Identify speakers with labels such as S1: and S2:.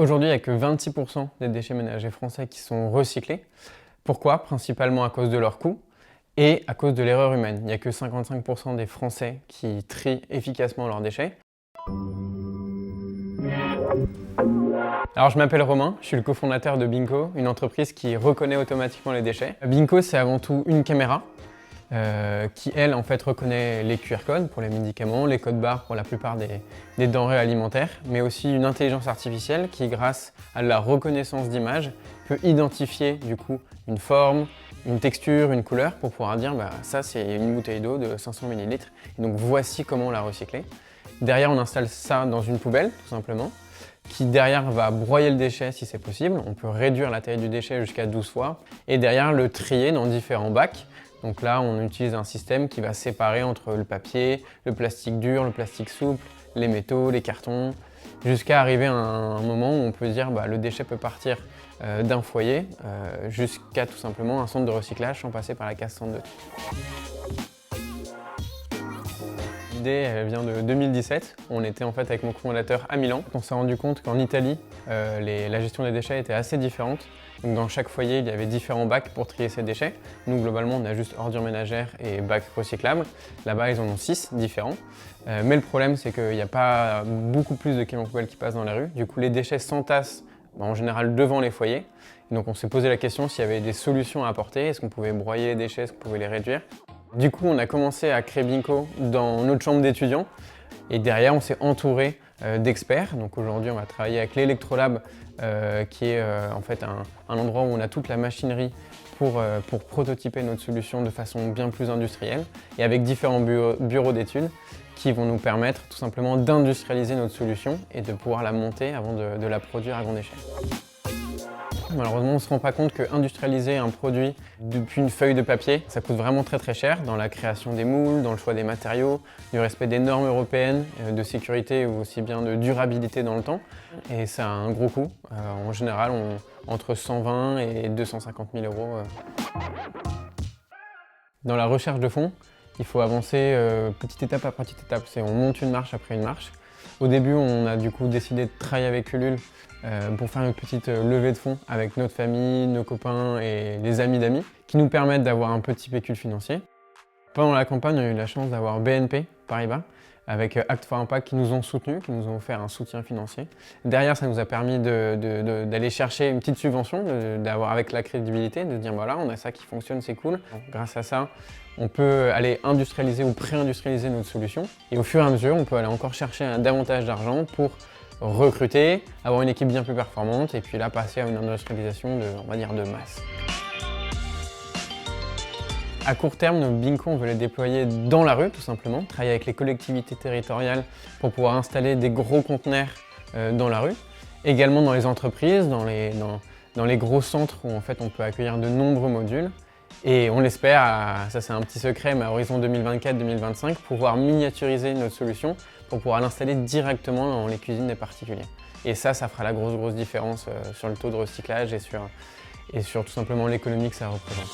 S1: Aujourd'hui, il n'y a que 26% des déchets ménagers français qui sont recyclés. Pourquoi? Principalement à cause de leur coût et à cause de l'erreur humaine. Il n'y a que 55% des Français qui trient efficacement leurs déchets. Alors je m'appelle Romain, je suis le cofondateur de Binco, une entreprise qui reconnaît automatiquement les déchets. Binco, c'est avant tout une caméra qui, elle, en fait, reconnaît les QR codes pour les médicaments, les codes barres pour la plupart des denrées alimentaires, mais aussi une intelligence artificielle qui, grâce à la reconnaissance d'image, peut identifier du coup une forme, une texture, une couleur pour pouvoir dire ça c'est une bouteille d'eau de 500 ml et donc voici comment la recycler. Derrière on installe ça dans une poubelle tout simplement qui derrière va broyer le déchet si c'est possible. On peut réduire la taille du déchet jusqu'à 12 fois et derrière le trier dans différents bacs. Donc là on utilise un système qui va séparer entre le papier, le plastique dur, le plastique souple, les métaux, les cartons, jusqu'à arriver à un moment où on peut dire le déchet peut partir d'un foyer jusqu'à tout simplement un centre de recyclage sans passer par la case centre de tri. L'idée elle vient de 2017, on était en fait avec mon cofondateur à Milan. On s'est rendu compte qu'en Italie, la gestion des déchets était assez différente. Donc dans chaque foyer, il y avait différents bacs pour trier ces déchets. Nous, globalement, on a juste ordures ménagères et bacs recyclables. Là-bas, ils en ont 6 différents. Mais le problème, c'est qu'il n'y a pas beaucoup plus de camions poubelles qui passent dans la rue. Du coup, les déchets s'entassent en général devant les foyers. Et donc on s'est posé la question s'il y avait des solutions à apporter. Est-ce qu'on pouvait broyer les déchets, est-ce qu'on pouvait les réduire? Du coup, on a commencé à créer Binco dans notre chambre d'étudiants. Et derrière, on s'est entouré d'experts. Donc aujourd'hui, on va travailler avec l'Electrolab, qui est en fait un endroit où on a toute la machinerie pour prototyper notre solution de façon bien plus industrielle et avec différents bureaux d'études qui vont nous permettre tout simplement d'industrialiser notre solution et de pouvoir la monter avant de la produire à grande échelle. Malheureusement, on ne se rend pas compte qu'industrialiser un produit depuis une feuille de papier, ça coûte vraiment très cher dans la création des moules, dans le choix des matériaux, du respect des normes européennes de sécurité ou aussi bien de durabilité dans le temps. Et ça a un gros coût. En général, entre 120 et 250 000 euros. Dans la recherche de fonds, il faut avancer petite étape après petite étape. On monte une marche après une marche. Au début, on a du coup décidé de travailler avec Ulule pour faire une petite levée de fonds avec notre famille, nos copains et les amis d'amis qui nous permettent d'avoir un petit pécule financier. Pendant la campagne, on a eu la chance d'avoir BNP Paribas avec Act for Impact qui nous ont soutenus, qui nous ont offert un soutien financier. Derrière, ça nous a permis d'aller chercher une petite subvention, d'avoir avec la crédibilité, de dire voilà, on a ça qui fonctionne, c'est cool. Grâce à ça, on peut aller industrialiser ou pré-industrialiser notre solution. Et au fur et à mesure, on peut aller encore chercher davantage d'argent pour recruter, avoir une équipe bien plus performante et puis là passer à une industrialisation on va dire de masse. À court terme, nos Binco, on veut les déployer dans la rue tout simplement, travailler avec les collectivités territoriales pour pouvoir installer des gros conteneurs dans la rue. Également dans les entreprises, dans les gros centres où en fait on peut accueillir de nombreux modules. Et on l'espère, ça c'est un petit secret, mais à horizon 2024-2025, pouvoir miniaturiser notre solution pour pouvoir l'installer directement dans les cuisines des particuliers. Et ça fera la grosse différence sur le taux de recyclage et sur tout simplement l'économie que ça représente.